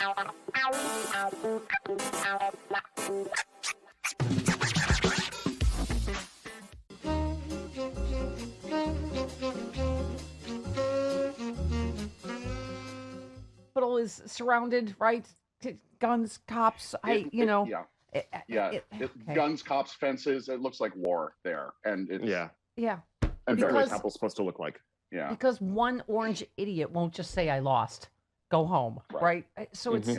Hospital is surrounded, right? Guns, cops. Guns, cops, fences. It looks like war there, and it's yeah. And because Apple's supposed to look like. Yeah. Because one orange idiot won't just say I lost. Go home, right? So it's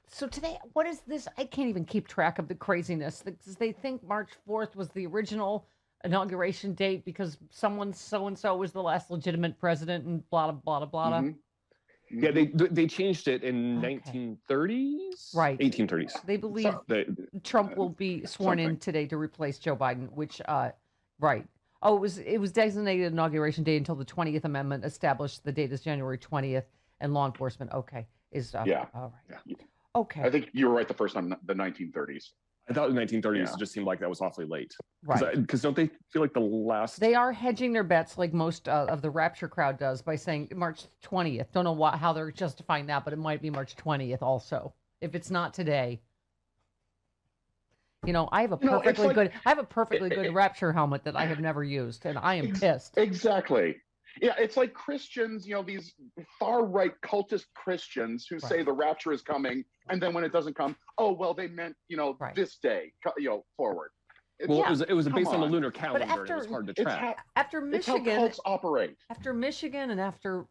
So today, what is this? I can't even keep track of the craziness. They think March 4th was the original inauguration date because someone so-and-so was the last legitimate president and blah, blah, blah, blah, blah. Yeah, they changed it in 1930s? Right. 1830s. They believe Trump will be sworn in today to replace Joe Biden, which, right. Oh, it was designated inauguration day until the 20th Amendment established the date as January 20th, and law enforcement, all right. Yeah. Okay. I think you were right the first time, the 1930s. I thought the 1930s it just seemed like that was awfully late. Right. Because don't they feel like the last... They are hedging their bets like most of the Rapture crowd does by saying March 20th. Don't know how they're justifying that, but it might be March 20th also. If it's not today. You know, I have a perfectly good Rapture helmet that I have never used, and I am pissed. Exactly. Yeah, it's like Christians, these far-right cultist Christians who say the rapture is coming, and then when it doesn't come, they meant, this day, forward. It was based on the lunar calendar, and it was hard to track. After Michigan, it's how cults operate. After Michigan and after,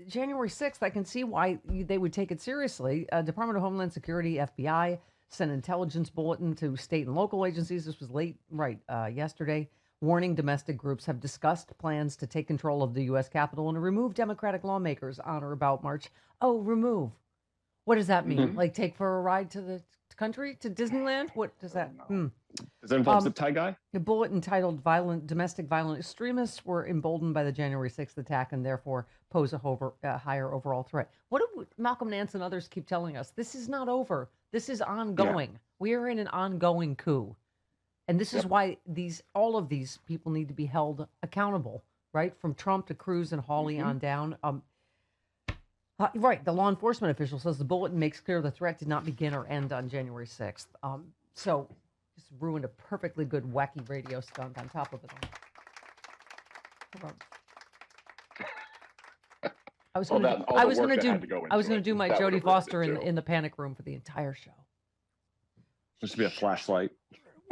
January 6th, I can see why they would take it seriously. Department of Homeland Security, FBI, sent an intelligence bulletin to state and local agencies. This was yesterday. Warning domestic groups have discussed plans to take control of the U.S. Capitol and to remove Democratic lawmakers on or about March. Oh, remove. What does that mean? Like take for a ride to the country, to Disneyland? What does that Does that involve zip tie guy? The bulletin titled Domestic Violent Extremists were emboldened by the January 6th attack and therefore pose a higher overall threat. What do Malcolm Nance and others keep telling us? This is not over. This is ongoing. Yeah. We are in an ongoing coup. And this is why all of these people need to be held accountable, right? From Trump to Cruz and Hawley on down. Right. The law enforcement official says the bulletin makes clear the threat did not begin or end on January 6th. So just ruined a perfectly good wacky radio stunt on top of it all. I was going to do my Jodie Foster in the panic room for the entire show. There should be a flashlight.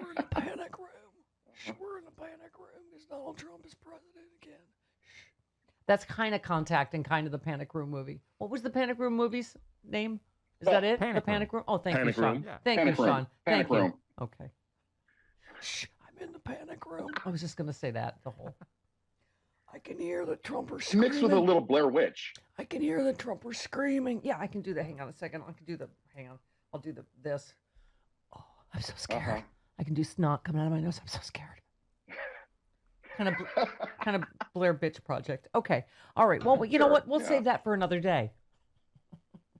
We're in the panic room. We're in the panic room because Donald Trump is president again. That's kind of Contact and kind of the Panic Room movie. What was the Panic Room movie's name? Is that it? The Panic Room? Oh, thank you, Sean. Yeah. Thank you, Sean. Thank you. Okay. Shh, I'm in the panic room. I was just going to say that the whole... I can hear the Trumpers screaming. Mixed with a little Blair Witch. I can hear the Trumpers screaming. Yeah, I can do that. Hang on a second. Hang on. I'll do this. Oh, I'm so scared. I can do snot coming out of my nose. I'm so scared. kind of Blair Bitch Project. Okay. All right. Well, you know what? We'll save that for another day.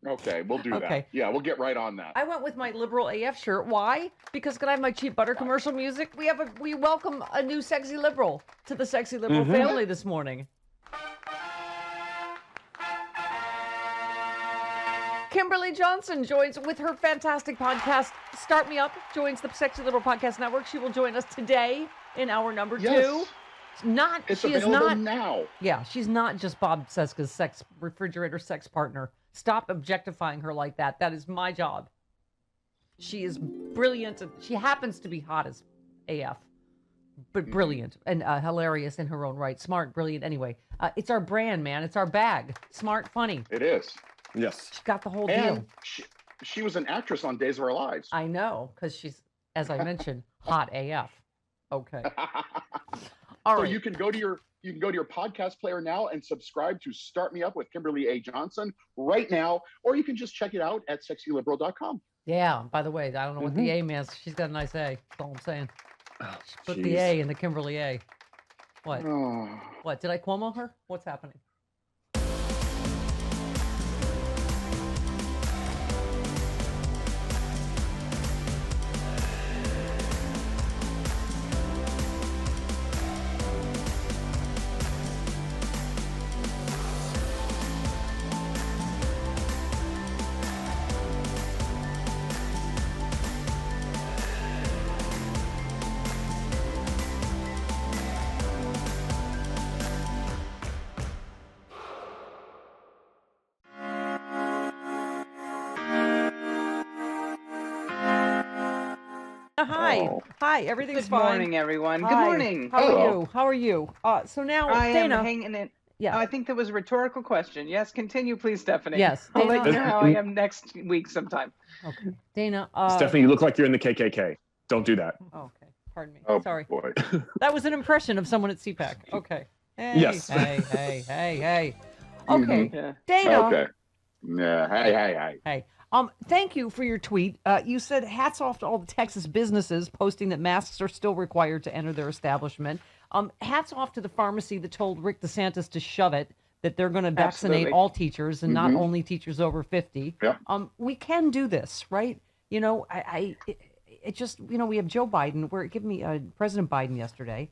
Okay, we'll do that. Yeah, we'll get right on that. I went with my liberal AF shirt. Why? Because could I have my cheap butter commercial music? We welcome a new sexy liberal to the sexy liberal family this morning. Kimberly Johnson joins with her fantastic podcast, Start Me Up, joins the Sexy Liberal Podcast Network. She will join us today in hour number 2. She is not now. Yeah, she's not just Bob Cesca's refrigerator sex partner. Stop objectifying her like that. That is my job. She is brilliant. She happens to be hot as AF, but brilliant and hilarious in her own right. Smart, brilliant. Anyway, it's our brand, man. It's our bag. Smart, funny. It is. Yes. She got the whole deal. And she was an actress on Days of Our Lives. I know, because she's, as I mentioned, hot AF. Okay. All right. So you can go to your podcast player now and subscribe to Start Me Up with Kimberly A. Johnson right now, or you can just check it out at sexyliberal.com. Yeah. By the way, I don't know what the A means. She's got a nice A. That's all I'm saying. She put the A in the Kimberly A. What? What? Did I Cuomo her? What's happening? Hi. Everything's Good fine. morning, everyone. Hi. Good morning. How are you? So now, I Dana. am hanging in. Yeah. I think that was a rhetorical question. Yes, continue, please, Stephanie. Yes, I'll let you Dana. know how I am next week sometime. Okay. Dana. Stephanie, you look like you're in the KKK. Don't do that. Okay. Pardon me. Oh, Sorry. boy. That was an impression of someone at CPAC. Okay. Hey, Yes. Hey. Okay. Yeah. Dana. Okay. Yeah. Hey. Thank you for your tweet. You said hats off to all the Texas businesses posting that masks are still required to enter their establishment. Hats off to the pharmacy that told Rick DeSantis to shove it, that they're going to vaccinate all teachers and not only teachers over 50. Yeah. We can do this, right? You know, it just, you know, we have Joe Biden. President Biden yesterday.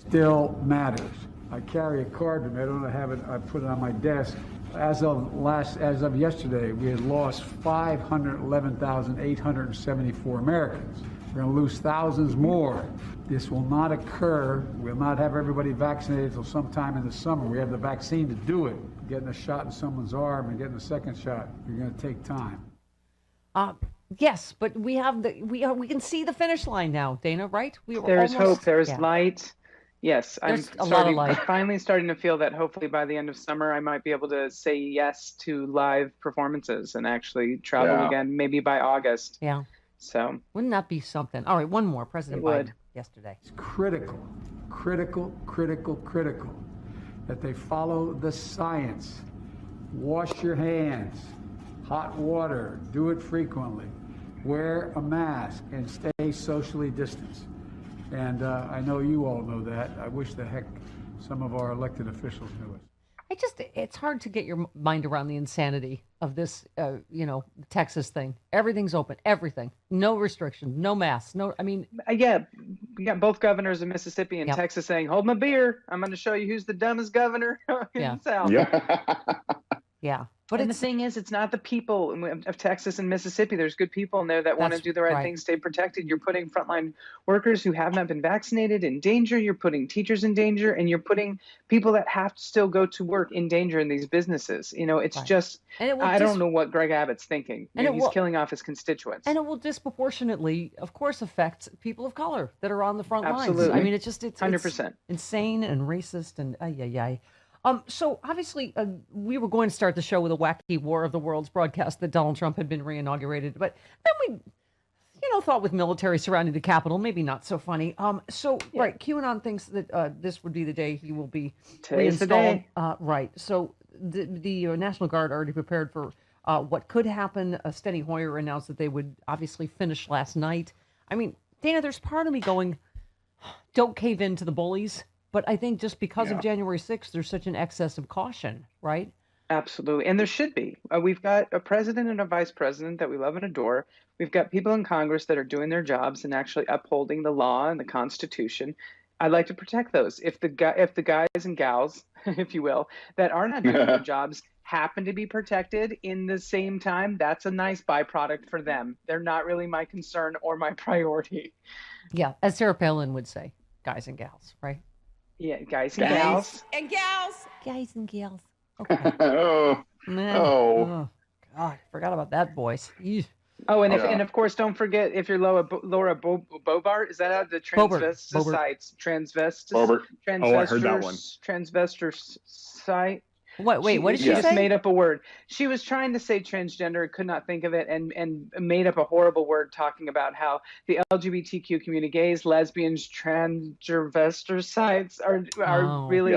Still matters. I carry a card with me. I don't have it. I put it on my desk. As of yesterday, we had lost 511,874 Americans. We're going to lose thousands more. This will not occur. We'll not have everybody vaccinated until sometime in the summer. We have the vaccine to do it. Getting a shot in someone's arm and getting a second shot, you're going to take time. Yes, but we can see the finish line now, Dana, right? There's hope. There's light. Yes, I'm finally starting to feel that hopefully by the end of summer, I might be able to say yes to live performances and actually travel again, maybe by August. Yeah. So wouldn't that be something? All right, one more. President Biden yesterday. It's critical that they follow the science. Wash your hands, hot water, do it frequently, wear a mask, and stay socially distanced. And I know you all know that. I wish the heck some of our elected officials knew it. It's hard to get your mind around the insanity of this, Texas thing. Everything's open, everything. No restrictions, no masks, Yeah, we got both governors in Mississippi and Texas saying, hold my beer. I'm going to show you who's the dumbest governor in the South. Yeah. But the thing is, it's not the people of Texas and Mississippi. There's good people in there that want to do the right thing, stay protected. You're putting frontline workers who have not been vaccinated in danger. You're putting teachers in danger, and you're putting people that have to still go to work in danger in these businesses. You know, it's just, I don't know what Greg Abbott's thinking. He's killing off his constituents. And it will disproportionately, of course, affect people of color that are on the front lines. Absolutely. I mean, it's 100% insane and racist and So obviously, we were going to start the show with a wacky War of the Worlds broadcast that Donald Trump had been reinaugurated, but then we, thought with military surrounding the Capitol, maybe not so funny. Right, QAnon thinks that this would be the day he will be reinstalled. Right. So the National Guard already prepared for what could happen. Steny Hoyer announced that they would obviously finish last night. I mean, Dana, there's part of me going, don't cave in to the bullies. But I think just because of January 6th, there's such an excess of caution, right? Absolutely. And there should be. We've got a president and a vice president that we love and adore. We've got people in Congress that are doing their jobs and actually upholding the law and the Constitution. I'd like to protect those. If the guys and gals, if you will, that are not doing their jobs happen to be protected in the same time, that's a nice byproduct for them. They're not really my concern or my priority. Yeah, as Sarah Palin would say, guys and gals, right? Yeah, guys and gals. Guys and gals. Okay. Oh, God, forgot about that voice. Eesh. Oh, and of course, don't forget if you're Laura Bobart, is that how the transvestites? Oh, I heard that one. Transvestite site. Wait, what did she say? She just made up a word. She was trying to say transgender, could not think of it, and made up a horrible word talking about how the LGBTQ community, gays, lesbians, transvestites are really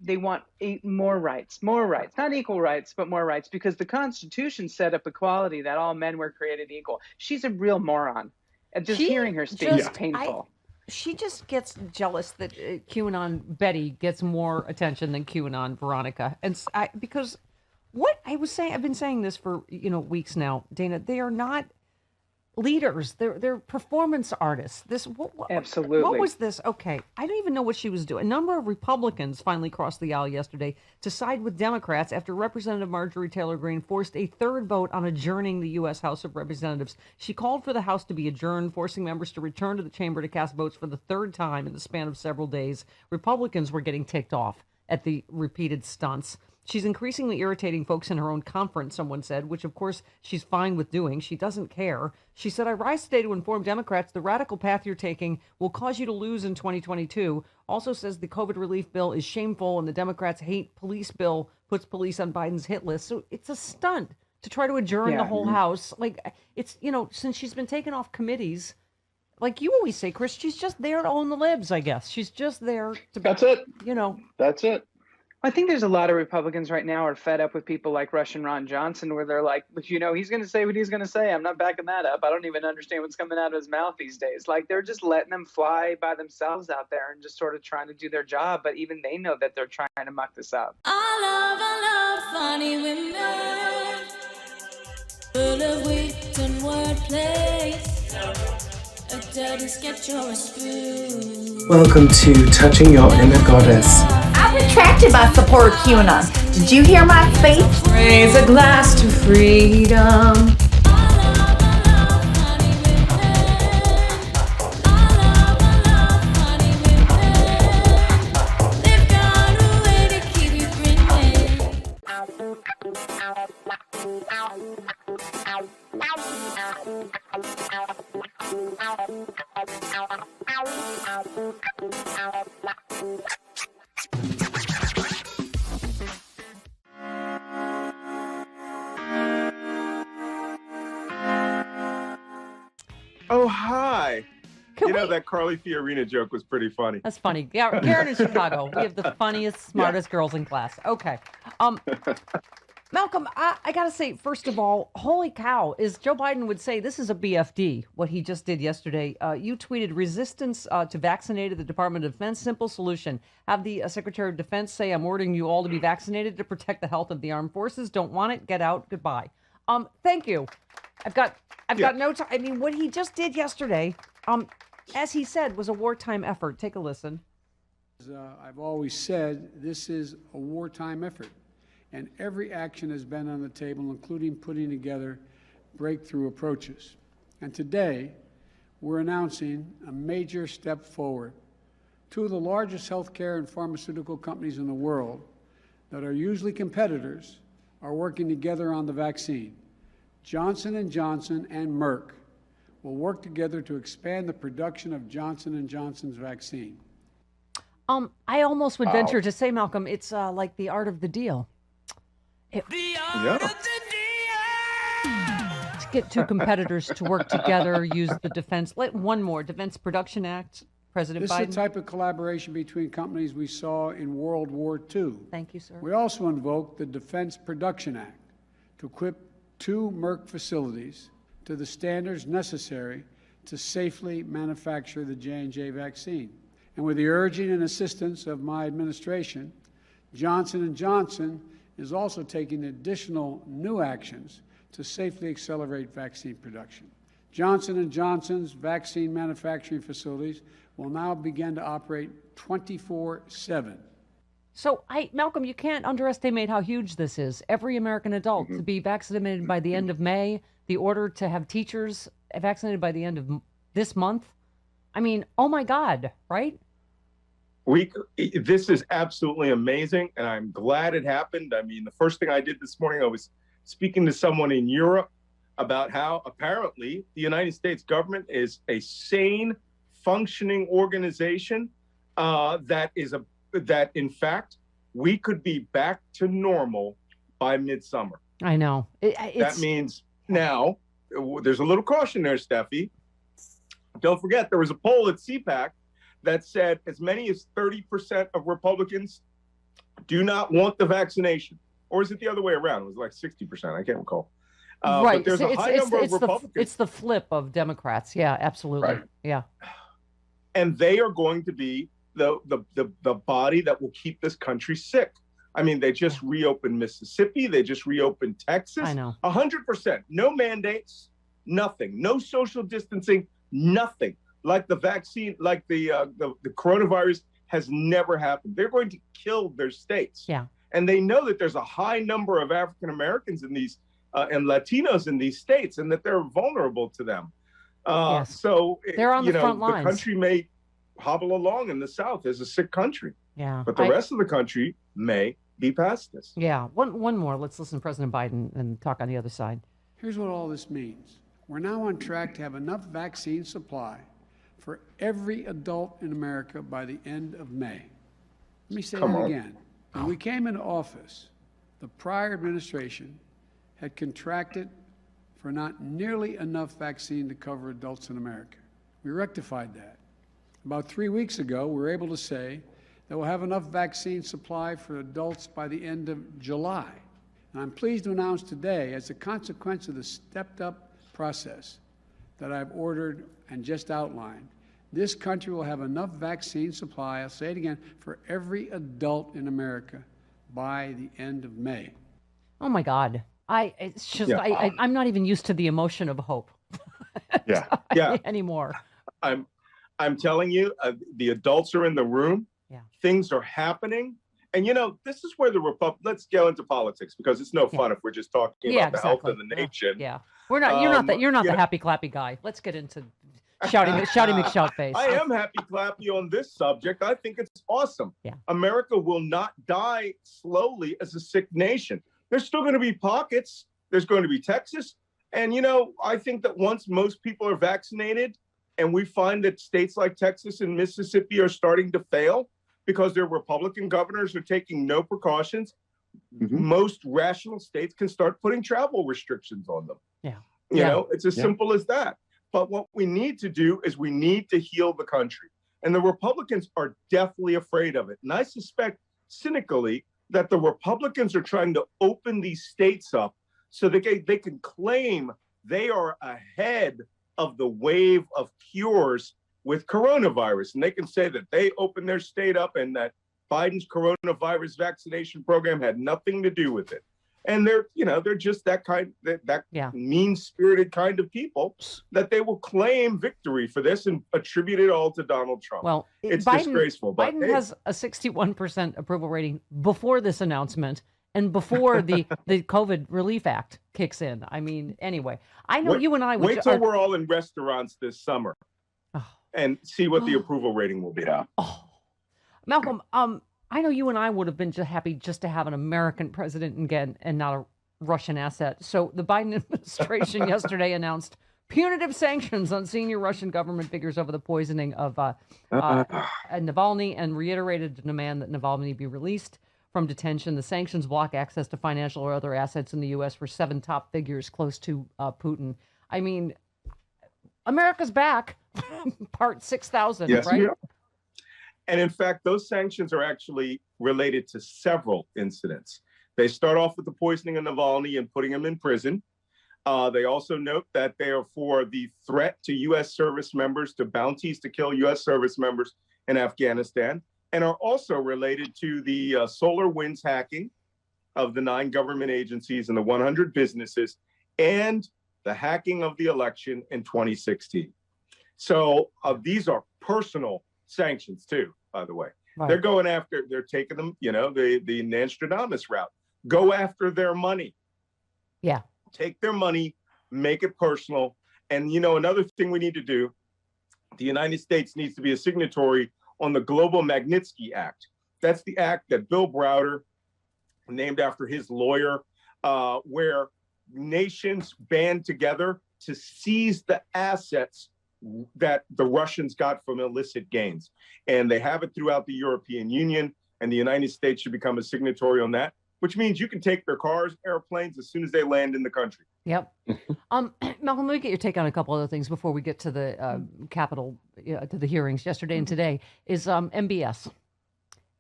they want more rights, not equal rights, but more rights, because the Constitution set up equality, that all men were created equal. She's a real moron. And just hearing her speak is painful. She just gets jealous that QAnon Betty gets more attention than QAnon Veronica. And because what I was saying, I've been saying this for, weeks now, Dana, they are not leaders. They're performance artists. Absolutely. What was this? Okay. I don't even know what she was doing. A number of Republicans finally crossed the aisle yesterday to side with Democrats after Representative Marjorie Taylor Greene forced a third vote on adjourning the U.S. House of Representatives. She called for the House to be adjourned, forcing members to return to the chamber to cast votes for the third time in the span of several days. Republicans were getting ticked off at the repeated stunts. She's increasingly irritating folks in her own conference, someone said, which of course she's fine with doing. She doesn't care. She said, I rise today to inform Democrats the radical path you're taking will cause you to lose in 2022. Also says the COVID relief bill is shameful and the Democrats' hate police bill puts police on Biden's hit list. So it's a stunt to try to adjourn the whole House. Like, it's, since she's been taken off committees, like you always say, Chris, she's just there to own the libs, I guess. She's just there to... That's it. That's it. I think there's a lot of Republicans right now are fed up with people like Russian Ron Johnson, where they're like, he's going to say what he's going to say. I'm not backing that up. I don't even understand what's coming out of his mouth these days. Like, they're just letting them fly by themselves out there and just sort of trying to do their job. But even they know that they're trying to muck this up. I love funny women, full of wit and wordplay. A dirty sketch or a spoon. Welcome to Touching Your Inner Goddess. I'm attracted by support QAnon. Did you hear my speech? Raise a glass to freedom. Oh, hi. That Carly Fiorina joke was pretty funny. That's funny. Yeah, Karen in Chicago. We have the funniest, smartest girls in class. Okay. Malcolm, I got to say, first of all, holy cow, as Joe Biden would say, this is a BFD, what he just did yesterday. You tweeted, resistance to vaccinated, the Department of Defense, simple solution. Have the Secretary of Defense say, I'm ordering you all to be vaccinated to protect the health of the armed forces. Don't want it, get out, goodbye. Thank you. I've got no time. I mean, what he just did yesterday, as he said, was a wartime effort. Take a listen. I've always said this is a wartime effort, and every action has been on the table, including putting together breakthrough approaches. And today, we're announcing a major step forward. Two of the largest healthcare and pharmaceutical companies in the world that are usually competitors are working together on the vaccine. Johnson & Johnson and Merck will work together to expand the production of Johnson & Johnson's vaccine. I almost would venture to say, Malcolm, it's like the art of the deal. To get two competitors to work together, use the Defense Production Act, President Biden. This is the type of collaboration between companies we saw in World War II. Thank you, sir. We also invoked the Defense Production Act to equip two Merck facilities to the standards necessary to safely manufacture the J&J vaccine. And with the urging and assistance of my administration, Johnson & Johnson is also taking additional new actions to safely accelerate vaccine production. Johnson & Johnson's vaccine manufacturing facilities will now begin to operate 24/7. So, Malcolm, you can't underestimate how huge this is. Every American adult to be vaccinated by the end of May, the order to have teachers vaccinated by the end of this month. I mean, oh my God, right? This is absolutely amazing, and I'm glad it happened. I mean, the first thing I did this morning, I was speaking to someone in Europe about how apparently the United States government is a sane, functioning organization that in fact we could be back to normal by midsummer. I know. That means now there's a little caution there, Steffi. Don't forget there was a poll at CPAC that said as many as 30% of Republicans do not want the vaccination. Or is it the other way around? It was like 60%. I can't recall. Right. But there's a high number of Republicans. It's the flip of Democrats. Yeah, absolutely. Right. Yeah. And they are going to be the body that will keep this country sick. I mean, they just reopened Mississippi. They just reopened Texas. I know. 100%. No mandates, nothing. No social distancing, nothing. Like the vaccine, like the coronavirus has never happened. They're going to kill their states. Yeah. And they know that there's a high number of African Americans in these and Latinos in these states, and that they're vulnerable to them. Yes. So they're on the front lines. The country may hobble along in the South as a sick country. Yeah. But the rest of the country may be past this. Yeah. One more. Let's listen to President Biden and talk on the other side. Here's what all this means. We're now on track to have enough vaccine supply for every adult in America by the end of May. Let me say that again. When we came into office, the prior administration had contracted for not nearly enough vaccine to cover adults in America. We rectified that. About 3 weeks ago, we were able to say that we'll have enough vaccine supply for adults by the end of July. And I'm pleased to announce today, as a consequence of the stepped-up process that I've ordered and just outlined, this country will have enough vaccine supply, I'll say it again, for every adult in America by the end of May. Oh my God. I'm not even used to the emotion of hope. Anymore. I'm telling you, the adults are in the room. Yeah. Things are happening. And, this is where let's go into politics, because it's no fun if we're just talking about the health of the nation. Yeah. We're not, you're not the happy clappy guy. Let's get into shouty McShoutface. I am happy clappy on this subject. I think it's awesome. Yeah. America will not die slowly as a sick nation. There's still going to be pockets. There's going to be Texas. And, I think that once most people are vaccinated and we find that states like Texas and Mississippi are starting to fail because their Republican governors are taking no precautions, most rational states can start putting travel restrictions on them. Yeah. It's as simple as that. But what we need to do is we need to heal the country. And the Republicans are deathly afraid of it. And I suspect cynically that the Republicans are trying to open these states up so that they can claim they are ahead of the wave of cures with coronavirus. And they can say that they opened their state up and that Biden's coronavirus vaccination program had nothing to do with it. And they're just that mean-spirited kind of people that they will claim victory for this and attribute it all to Donald Trump. Well, it's Biden, disgraceful. But Biden has a 61% approval rating before this announcement and before the COVID Relief Act kicks in. I mean, anyway, I know you and I would... Wait till we're all in restaurants this summer and see what the approval rating will be. Malcolm, I know you and I would have been happy just to have an American president again and not a Russian asset. So the Biden administration yesterday announced punitive sanctions on senior Russian government figures over the poisoning of Navalny and reiterated the demand that Navalny be released from detention. The sanctions block access to financial or other assets in the U.S. for 7 top figures close to Putin. I mean, America's back, part 6,000, right? Yeah. And in fact, those sanctions are actually related to several incidents. They start off with the poisoning of Navalny and putting him in prison. They also note that they are for the threat to U.S. service members, to bounties to kill U.S. service members in Afghanistan, and are also related to the SolarWinds hacking of the 9 government agencies and the 100 businesses, and the hacking of the election in 2016. So these are personal sanctions too, by the way. Right. They're taking them, the Nostradamus route. Go after their money. Yeah. Take their money, make it personal. And, another thing we need to do, the United States needs to be a signatory on the Global Magnitsky Act. That's the act that Bill Browder, named after his lawyer, where nations band together to seize the assets that the Russians got from illicit gains. And they have it throughout the European Union, and the United States should become a signatory on that, which means you can take their cars, airplanes, as soon as they land in the country. Yep. Malcolm, let me get your take on a couple other things before we get to the Capitol, to the hearings yesterday and today, is MBS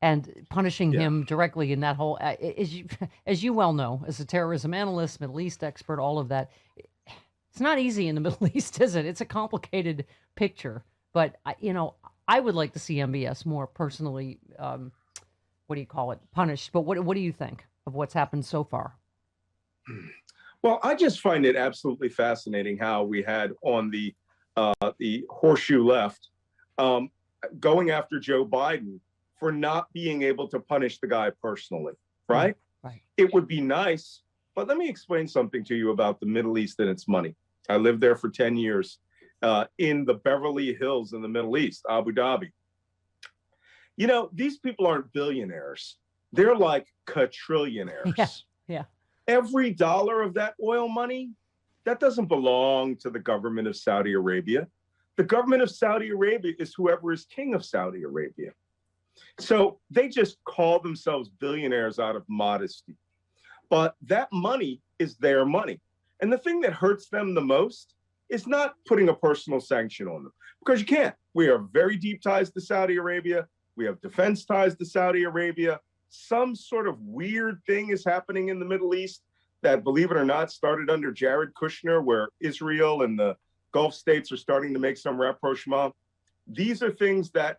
and punishing him directly in that whole, as you well know, as a terrorism analyst, Middle East expert, all of that. It's not easy in the Middle East, is it? It's a complicated picture. But, I would like to see MBS more personally, punished. But what do you think of what's happened so far? Well, I just find it absolutely fascinating how we had on the horseshoe left going after Joe Biden for not being able to punish the guy personally, right? Right. It would be nice, but let me explain something to you about the Middle East and its money. I lived there for 10 years in the Beverly Hills in the Middle East, Abu Dhabi. These people aren't billionaires. they're like quadrillionaires. Yeah. Every dollar of that oil money, that doesn't belong to the government of Saudi Arabia. The government of Saudi Arabia is whoever is king of Saudi Arabia. So they just call themselves billionaires out of modesty. But that money is their money. And the thing that hurts them the most is not putting a personal sanction on them, because you can't. We have very deep ties to Saudi Arabia. We have defense ties to Saudi Arabia. Some sort of weird thing is happening in the Middle East that, believe it or not, started under Jared Kushner, where Israel and the Gulf states are starting to make some rapprochement. These are things that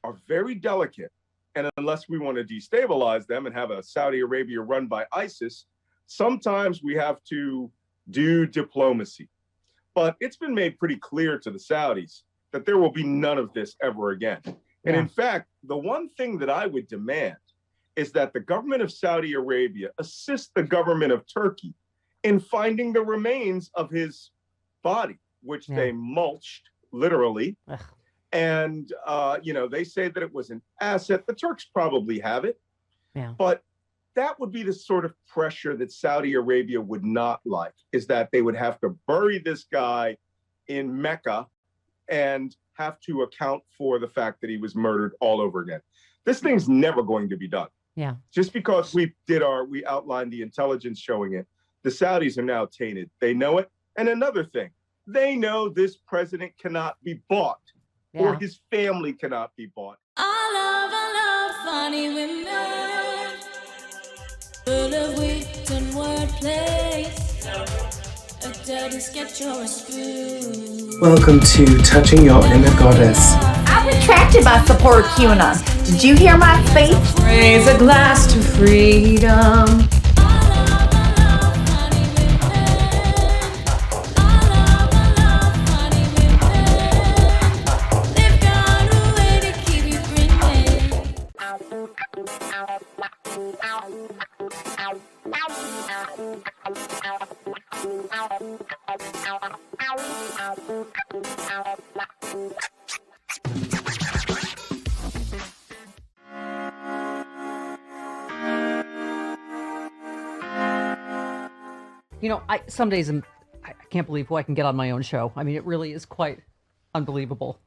are very delicate. And unless we want to destabilize them and have a Saudi Arabia run by ISIS, sometimes we have to do diplomacy. But it's been made pretty clear to the Saudis that there will be none of this ever again. And in fact, the one thing that I would demand is that the government of Saudi Arabia assist the government of Turkey in finding the remains of his body, which they mulched, literally. Ugh. And, they say that it was an asset. The Turks probably have it. Yeah. But that would be the sort of pressure that Saudi Arabia would not like, is that they would have to bury this guy in Mecca and have to account for the fact that he was murdered all over again. This thing's never going to be done. Yeah. Just because we outlined the intelligence showing it, the Saudis are now tainted. They know it. And another thing, they know this president cannot be bought, or his family cannot be bought. I love funny women, full of wit and wordplay, a dirty sketch or a spoon. Welcome to Touching Your Inner Goddess. I'm attracted by support QAnon. Did you hear my speech? Raise a glass to freedom. Some days I can't believe who I can get on my own show. I mean, it really is quite unbelievable.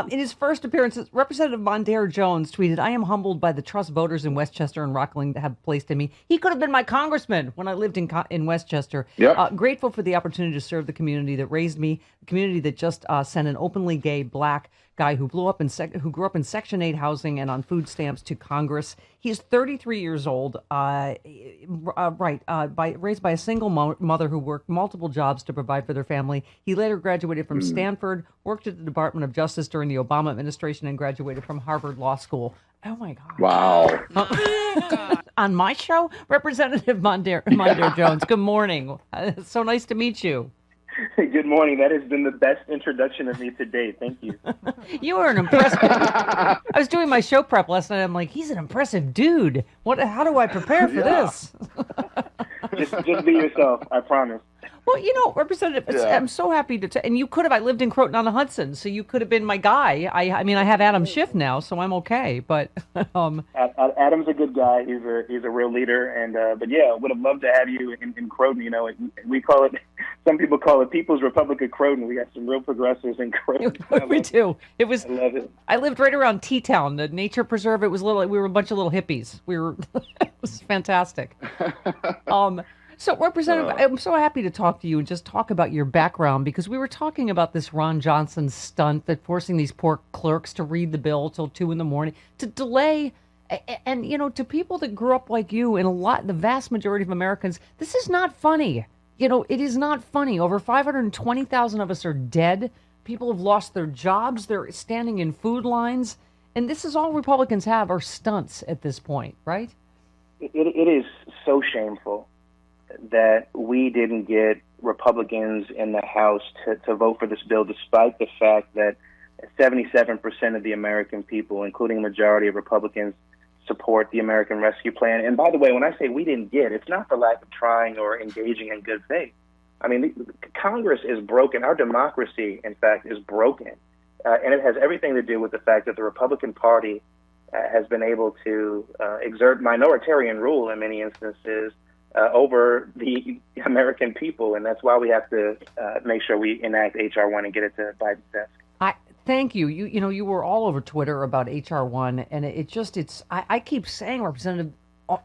In his first appearances, Representative Mondaire Jones tweeted, "I am humbled by the trust voters in Westchester and Rockland have placed in me. He could have been my congressman when I lived in Westchester. Yep. Grateful for the opportunity to serve the community that raised me, the community that just sent an openly gay black guy who grew up in Section 8 housing and on food stamps to Congress. He's 33 years old, raised by a single mother who worked multiple jobs to provide for their family. He later graduated from Stanford, worked at the Department of Justice during the Obama administration, and graduated from Harvard Law School." Oh my God! Wow. On my show, Representative Mondaire Jones. Good morning. It's so nice to meet you. Good morning. That has been the best introduction of me to date. Thank you. You are an impressive. I was doing my show prep last night. I'm like, he's an impressive dude. How do I prepare for this? Just be yourself. I promise. Well, Representative, I'm so happy to. And you could have. I lived in Croton-on-the-Hudson, so you could have been my guy. I mean, I have Adam Schiff now, so I'm okay. But Adam's a good guy. He's a real leader, and but yeah, would have loved to have you in Croton. We call it. Some people call it People's Republic of Croton. We got some real progressives in Croton. We do. I love it. I lived right around T-Town, the nature preserve. It was we were a bunch of little hippies. It was fantastic. So, Representative, I'm so happy to talk to you and just talk about your background, because we were talking about this Ron Johnson stunt that forcing these poor clerks to read the bill till 2 a.m. to delay. And, to people that grew up like you and the vast majority of Americans, this is not funny. It is not funny. Over 520,000 of us are dead. People have lost their jobs. They're standing in food lines. And this is all Republicans have are stunts at this point, right? It is so shameful that we didn't get Republicans in the House to vote for this bill, despite the fact that 77% of the American people, including a majority of Republicans, support the American Rescue Plan. And by the way, when I say we didn't get, it's not the lack of trying or engaging in good faith. I mean, Congress is broken. Our democracy, in fact, is broken. And it has everything to do with the fact that the Republican Party has been able to exert minoritarian rule in many instances over the American people, and that's why we have to make sure we enact H.R. 1 and get it to Biden's desk. Thank you. You were all over Twitter about H.R. 1, and I keep saying, Representative,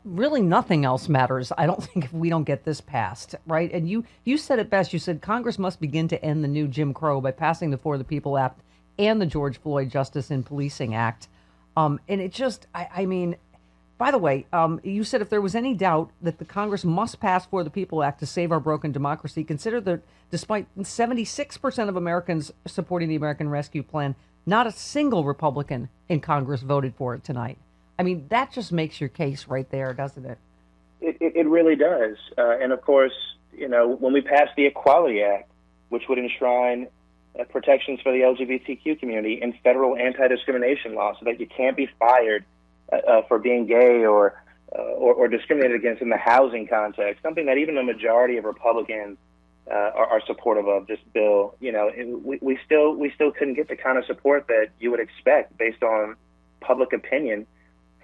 really nothing else matters, I don't think, if we don't get this passed, right? And you said it best. You said Congress must begin to end the new Jim Crow by passing the For the People Act and the George Floyd Justice in Policing Act. And it just, I mean, by the way, you said if there was any doubt that the Congress must pass For the People Act to save our broken democracy, consider that despite 76% of Americans supporting the American Rescue Plan, not a single Republican in Congress voted for it tonight. I mean, that just makes your case right there, doesn't it? It really does. And of course, when we passed the Equality Act, which would enshrine protections for the LGBTQ community in federal anti-discrimination law so that you can't be fired for being gay or discriminated against in the housing context, something that even the majority of Republicans are supportive of this bill. We still couldn't get the kind of support that you would expect based on public opinion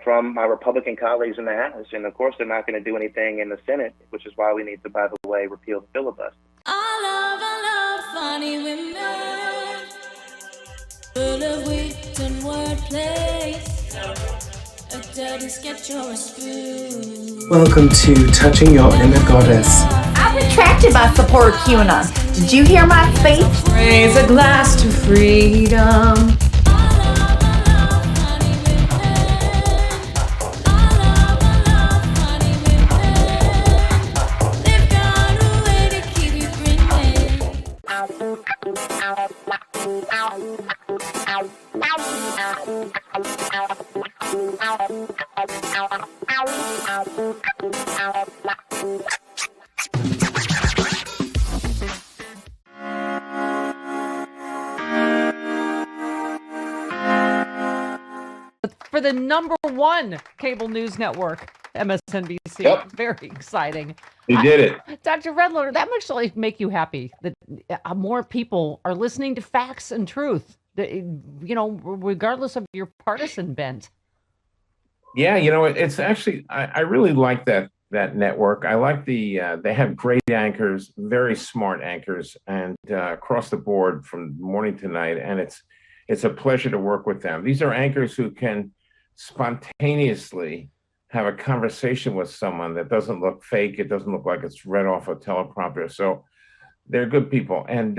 from my Republican colleagues in the House. And of course, they're not going to do anything in the Senate, which is why we need to, by the way, repeal the filibuster. I love funny women, full of wit and wordplay. A dirty sketch or a spoon. Welcome to Touching Your Inner Goddess. I'm attracted by support QAnon. Did you hear my speech? Raise a glass to freedom. For the #1 cable news network, MSNBC. Yep. Very exciting. You did it. Dr. Redloner, that must really make you happy that more people are listening to facts and truth, regardless of your partisan bent. Yeah, it's actually, I really like that network. I like they have great anchors, very smart anchors, and across the board from morning to night, and it's a pleasure to work with them. These are anchors who can spontaneously have a conversation with someone that doesn't look fake. It doesn't look like it's read off a teleprompter. So they're good people. And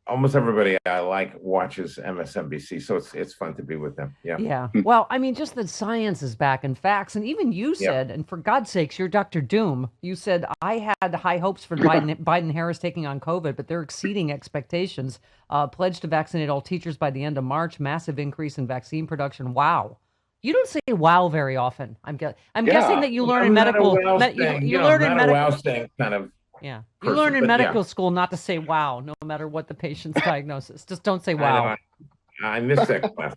almost everybody I like watches MSNBC. So it's fun to be with them. Yeah. Yeah. Well, I mean, just that science is back and facts. And even you said, and for God's sakes, you're Dr. Doom. You said, I had high hopes for Biden-Harris taking on COVID, but they're exceeding expectations. Pledge to vaccinate all teachers by the end of March. Massive increase in vaccine production. Wow. You don't say "wow" very often. I'm guessing that you learn in medical. You learn in medical. Kind of. Yeah, you learn in medical school not to say "wow" no matter what the patient's diagnosis. Just don't say "wow." I missed that class.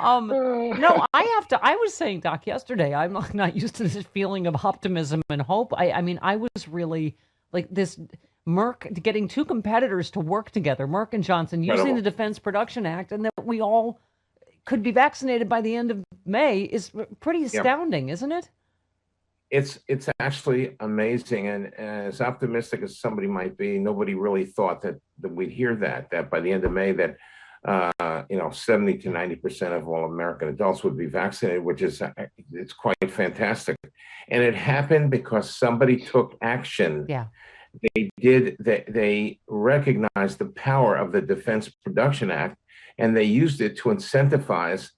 No, I was saying, Doc, yesterday, I'm not used to this feeling of optimism and hope. I mean, I was really like this. Merck getting two competitors to work together, Merck and Johnson, using the Defense Production Act, and that we all could be vaccinated by the end of May is pretty astounding, isn't it? It's actually amazing, and as optimistic as somebody might be, nobody really thought that we'd hear that by the end of May that 70 to 90% of all American adults would be vaccinated, which is it's quite fantastic, and it happened because somebody took action. Yeah. They recognized the power of the Defense Production Act, and they used it to incentivize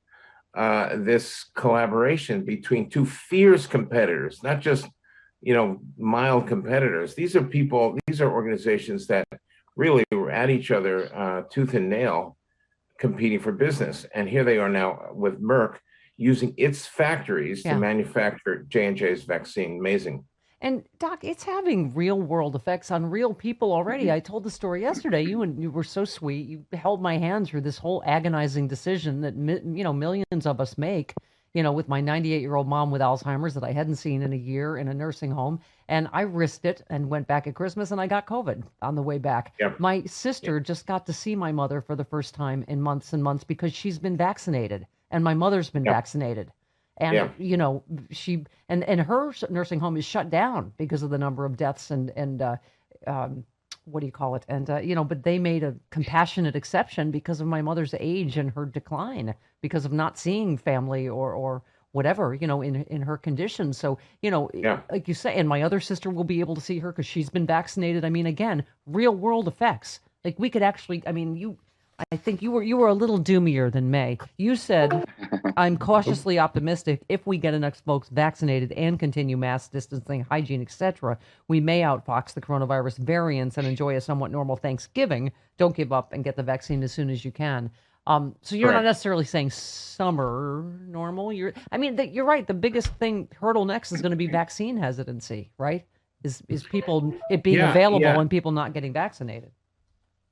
this collaboration between two fierce competitors, not just, mild competitors. These are organizations that really were at each other tooth and nail competing for business. And here they are now with Merck using its factories to manufacture J&J's vaccine. Amazing. And Doc, it's having real world effects on real people already. I told the story yesterday. You were so sweet. You held my hand through this whole agonizing decision that millions of us make. with my 98-year-old mom with Alzheimer's that I hadn't seen in a year in a nursing home. And I risked it and went back at Christmas, and I got COVID on the way back. Yep. My sister just got to see my mother for the first time in months and months because she's been vaccinated, and my mother's been vaccinated. And, she and her nursing home is shut down because of the number of deaths and what do you call it? And, but they made a compassionate exception because of my mother's age and her decline because of not seeing family or whatever, in her condition. So, like you say, and my other sister will be able to see her because she's been vaccinated. I mean, again, real world effects. Like we could actually, I think you were a little doomier than May. You said, I'm cautiously optimistic if we get enough folks vaccinated and continue mass distancing, hygiene, etc., we may outfox the coronavirus variants and enjoy a somewhat normal Thanksgiving. Don't give up and get the vaccine as soon as you can. So you're not necessarily saying summer normal. You're right. The biggest hurdle next is going to be vaccine hesitancy, right? Is people it being available and people not getting vaccinated.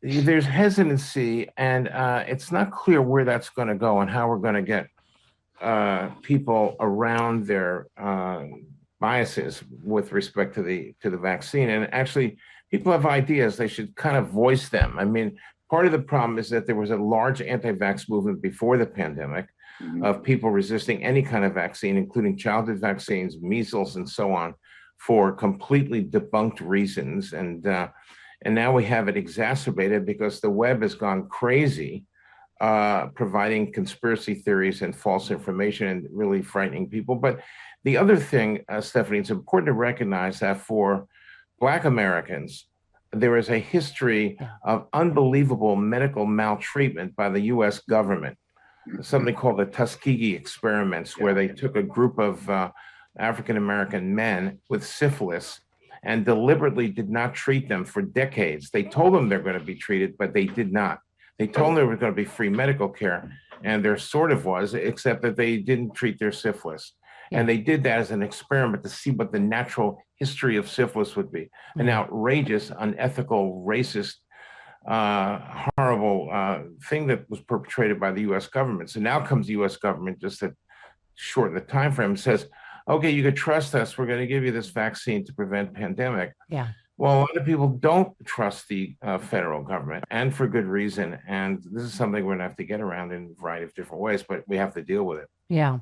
There's hesitancy, and it's not clear where that's going to go and how we're going to get people around their biases with respect to the vaccine. And actually, people have ideas. They should kind of voice them. I mean, part of the problem is that there was a large anti-vax movement before the pandemic of people resisting any kind of vaccine, including childhood vaccines, measles, and so on, for completely debunked reasons. And now we have it exacerbated because the web has gone crazy, providing conspiracy theories and false information and really frightening people. But the other thing, Stephanie, it's important to recognize that for Black Americans, there is a history of unbelievable medical maltreatment by the U.S. government, something called the Tuskegee experiments, where they took a group of African-American men with syphilis and deliberately did not treat them for decades. They told them they're going to be treated, but they did not. They told them there was going to be free medical care, and there sort of was, except that they didn't treat their syphilis. And they did that as an experiment to see what the natural history of syphilis would be. An outrageous, unethical, racist, horrible thing that was perpetrated by the U.S. government. So now comes the U.S. government, just to shorten the time frame, and says, okay, you could trust us. We're going to give you this vaccine to prevent pandemic. Yeah. Well, a lot of people don't trust the federal government, and for good reason. And this is something we're going to have to get around in a variety of different ways, but we have to deal with it. Yeah.